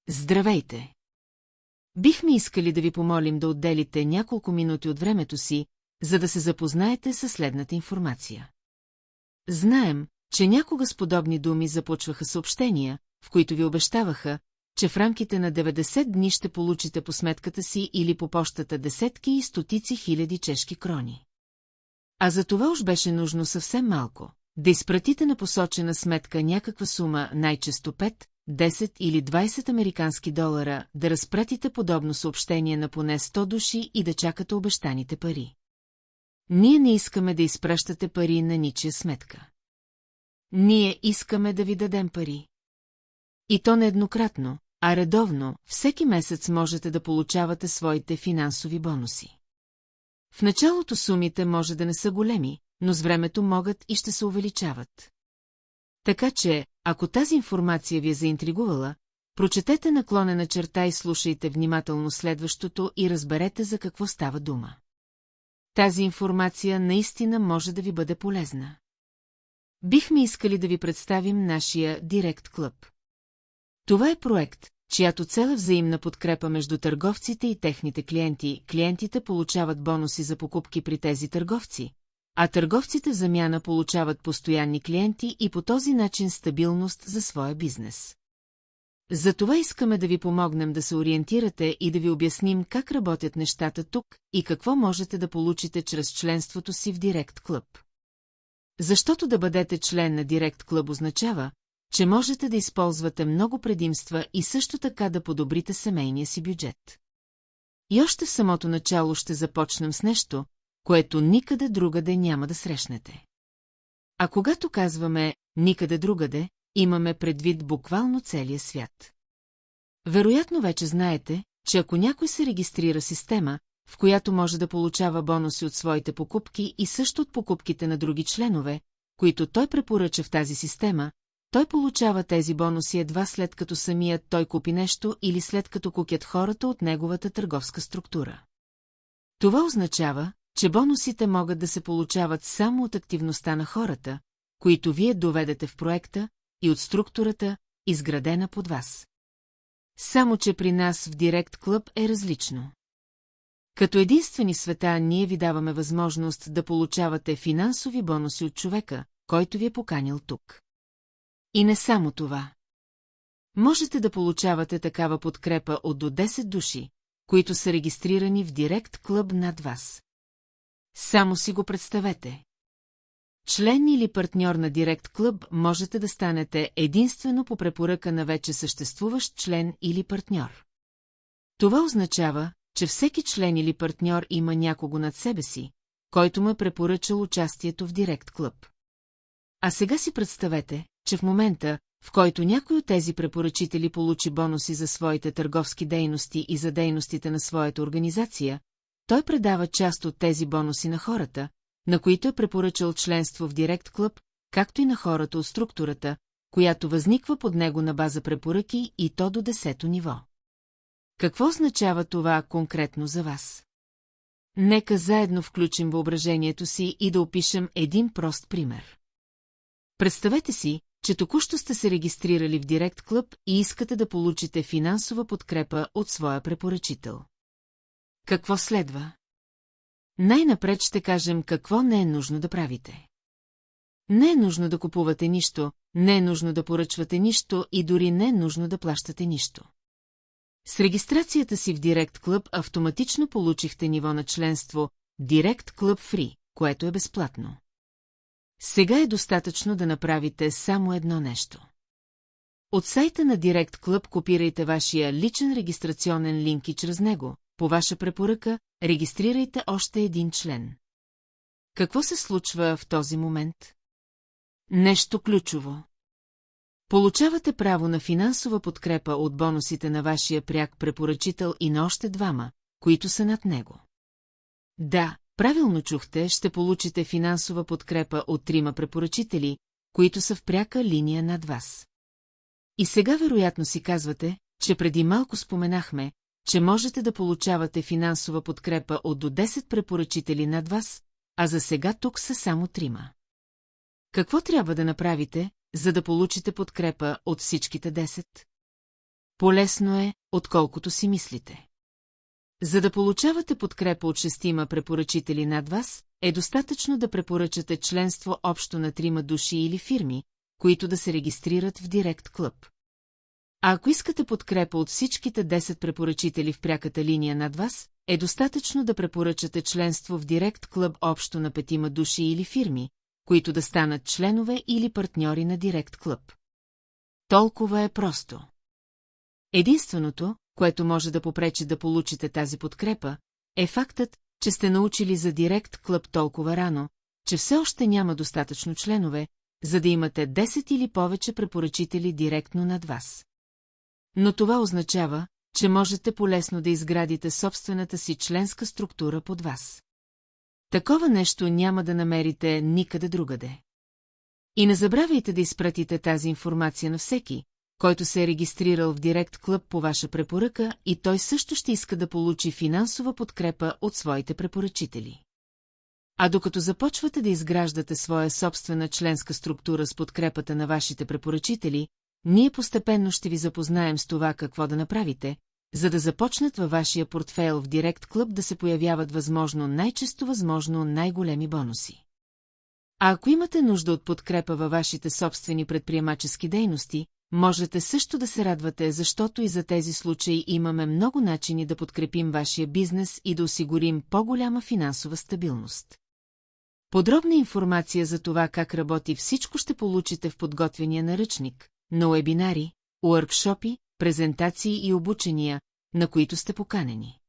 Здравейте! Бихме искали да ви помолим да отделите няколко минути от времето си, за да се запознаете със следната информация. Знаем, че някога с подобни думи започваха съобщения, в които ви обещаваха, че в рамките на 90 дни ще получите по сметката си или по пощата десетки и стотици хиляди чешки крони. А за това уж беше нужно съвсем малко. Да изпратите на посочена сметка някаква сума, най-често 5, 10 или 20 американски долара, да разпратите подобно съобщение на поне 100 души и да чакате обещаните пари. Ние не искаме да изпращате пари на ничия сметка. Ние искаме да ви дадем пари. И то не еднократно, а редовно, всеки месец можете да получавате своите финансови бонуси. В началото сумите може да не са големи, но с времето могат и ще се увеличават. Така че, ако тази информация ви е заинтригувала, прочетете наклонена черта и слушайте внимателно следващото и разберете за какво става дума. Тази информация наистина може да ви бъде полезна. Бихме искали да ви представим нашия Директ Клъб. Това е проект, чиято цел е взаимна подкрепа между търговците и техните клиенти. Клиентите получават бонуси за покупки при тези търговци, а търговците в замяна получават постоянни клиенти и по този начин стабилност за своя бизнес. Затова искаме да ви помогнем да се ориентирате и да ви обясним как работят нещата тук и какво можете да получите чрез членството си в Директ Клъб. Защото да бъдете член на Директ Клъб означава, че можете да използвате много предимства и също така да подобрите семейния си бюджет. И още в самото начало ще започнем с нещо, което никъде другаде няма да срещнете. А когато казваме «никъде другаде», имаме предвид буквално целия свят. Вероятно вече знаете, че ако някой се регистрира система, в която може да получава бонуси от своите покупки и също от покупките на други членове, които той препоръча в тази система, той получава тези бонуси едва след като самият той купи нещо или след като купят хората от неговата търговска структура. Това означава, че бонусите могат да се получават само от активността на хората, които вие доведете в проекта, и от структурата, изградена под вас. Само че при нас в Директ Клъб е различно. Като единствени света ние ви даваме възможност да получавате финансови бонуси от човека, който ви е поканил тук. И не само това. Можете да получавате такава подкрепа от до 10 души, които са регистрирани в Директ Клъб над вас. Само си го представете. Член или партньор на Директ Клъб можете да станете единствено по препоръка на вече съществуващ член или партньор. Това означава, че всеки член или партньор има някого над себе си, който му е препоръчал участието в Директ Клъб. А сега си представете, че в момента, в който някой от тези препоръчители получи бонуси за своите търговски дейности и за дейностите на своята организация, той предава част от тези бонуси на хората, на които е препоръчал членство в Директ Клъб, както и на хората от структурата, която възниква под него на база препоръки и то до 10-то ниво. Какво означава това конкретно за вас? Нека заедно включим въображението си и да опишем един прост пример. Представете си, че току-що сте се регистрирали в Директ Клъб и искате да получите финансова подкрепа от своя препоръчител. Какво следва? Най-напред ще кажем какво не е нужно да правите. Не е нужно да купувате нищо, не е нужно да поръчвате нищо и дори не е нужно да плащате нищо. С регистрацията си в Директ Клъб автоматично получихте ниво на членство Директ Клъб Free, което е безплатно. Сега е достатъчно да направите само едно нещо. От сайта на Директ Клъб копирайте вашия личен регистрационен линк и чрез него, по ваша препоръка, регистрирайте още един член. Какво се случва в този момент? Нещо ключово. Получавате право на финансова подкрепа от бонусите на вашия пряк препоръчител и на още двама, които са над него. Да, правилно чухте, ще получите финансова подкрепа от 3 препоръчители, които са в пряка линия над вас. И сега вероятно си казвате, че преди малко споменахме, че можете да получавате финансова подкрепа от до 10 препоръчители над вас, а за сега тук са само 3. Какво трябва да направите, за да получите подкрепа от всичките 10? Полесно е, отколкото си мислите. За да получавате подкрепа от 6 препоръчители над вас, е достатъчно да препоръчате членство общо на 3 души или фирми, които да се регистрират в Директ Клъб. А ако искате подкрепа от всичките 10 препоръчители в пряката линия над вас, е достатъчно да препоръчате членство в Директ Клъб общо на 5 души или фирми, които да станат членове или партньори на Директ Клъб. Толкова е просто. Единственото, което може да попречи да получите тази подкрепа, е фактът, че сте научили за Директ Клъб толкова рано, че все още няма достатъчно членове, за да имате 10 или повече препоръчители директно над вас. Но това означава, че можете полесно да изградите собствената си членска структура под вас. Такова нещо няма да намерите никъде другаде. И не забравяйте да изпратите тази информация на всеки, който се е регистрирал в Директ Клъб по ваша препоръка, и той също ще иска да получи финансова подкрепа от своите препоръчители. А докато започвате да изграждате своя собствена членска структура с подкрепата на вашите препоръчители, ние постепенно ще ви запознаем с това какво да направите, за да започнат във вашия портфейл в Директ Клъб да се появяват възможно най-големи бонуси. А ако имате нужда от подкрепа във вашите собствени предприемачески дейности, можете също да се радвате, защото и за тези случаи имаме много начини да подкрепим вашия бизнес и да осигурим по-голяма финансова стабилност. Подробна информация за това как работи всичко ще получите в подготвения наръчник, на уебинари, уъркшопи, презентации и обучения, на които сте поканени.